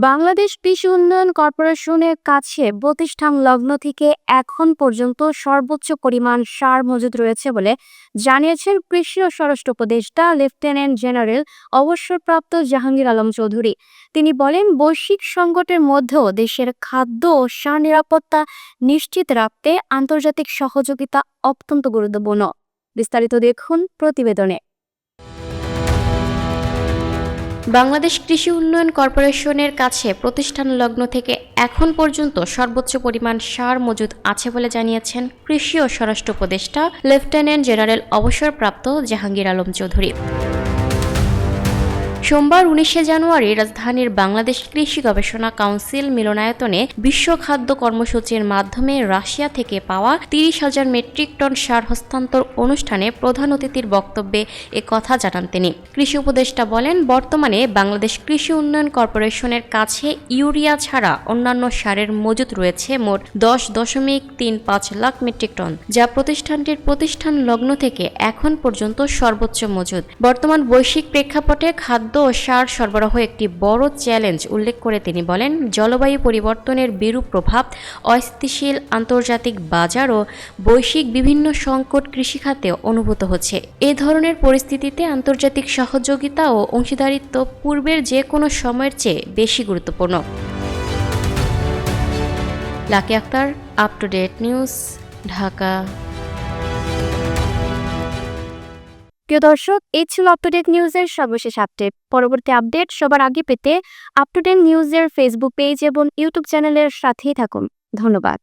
বাংলাদেশ কৃষি উন্নয়ন কর্পোরেশনের কাছে প্রতিষ্ঠান লগ্ন থেকে এখন পর্যন্ত সর্বোচ্চ পরিমাণ সার মজুদ রয়েছে বলে জানিয়েছেন কৃষি ও স্বরাষ্ট্র উপদেষ্টা লেফটেন্যান্ট জেনারেল অবসরপ্রাপ্ত জাহাঙ্গীর আলম চৌধুরী। তিনি বলেন, বৈশ্বিক সংকটের মধ্যেও দেশের খাদ্য ও সার নিরাপত্তা নিশ্চিত রাখতে আন্তর্জাতিক সহযোগিতা অত্যন্ত গুরুত্বপূর্ণ। বিস্তারিত দেখুন প্রতিবেদনে। বাংলাদেশ কৃষি উন্নয়ন কর্পোরেশনের কাছে প্রতিষ্ঠান লগ্ন থেকে এখন পর্যন্ত সর্বোচ্চ পরিমাণ সার মজুদ আছে বলে জানিয়েছেন কৃষি ও স্বরাষ্ট্র উপদেষ্টা লেফটেন্যান্ট জেনারেল অবসরপ্রাপ্ত জাহাঙ্গীর আলম চৌধুরী। সোমবার 19 জানুয়ারি রাজধানীর বাংলাদেশ কৃষি গবেষণা কাউন্সিল মিলনায়তনে বিশ্ব খাদ্য কর্মসূচির মাধ্যমে রাশিয়া থেকে পাওয়া 30,000 মেট্রিক টন সার হস্তান্তর অনুষ্ঠানে প্রধান অতিথির বক্তব্যে কথা জানান তিনি। কৃষি উপদেষ্টা বলেন, বর্তমানে বাংলাদেশ কৃষি উন্নয়ন কর্পোরেশনের কাছে ইউরিয়া ছাড়া অন্যান্য সারের মজুদ রয়েছে মোট 10.35 লাখ মেট্রিক টন, যা প্রতিষ্ঠানটির প্রতিষ্ঠান লগ্ন থেকে এখন পর্যন্ত সর্বোচ্চ মজুদ। বর্তমান বৈশ্বিক প্রেক্ষাপটে খাদ্য ও সার সরবরাহ একটি বড় চ্যালেঞ্জ উল্লেখ করে তিনি বলেন, জলবায়ু পরিবর্তনের বিরূপ প্রভাব, অস্থিতিশীল আন্তর্জাতিক বাজার ও বৈশ্বিক বিভিন্ন সংকট কৃষিখাতে অনুভূত হচ্ছে। এ ধরনের পরিস্থিতিতে আন্তর্জাতিক সহযোগিতা ও অংশীদারিত্ব পূর্বের যে কোনো সময়ের চেয়ে বেশি গুরুত্বপূর্ণ। Lucky Akter, up to date news, Dhaka. প্রিয় দর্শক, এই ছিল আপ টু ডেট নিউজের সর্বশেষ আপডেট। পরবর্তী আপডেট সবার আগে পেতে আপ টু ডেট নিউজের ফেসবুক পেজ এবং ইউটিউব চ্যানেলের সাথেই থাকুন। ধন্যবাদ।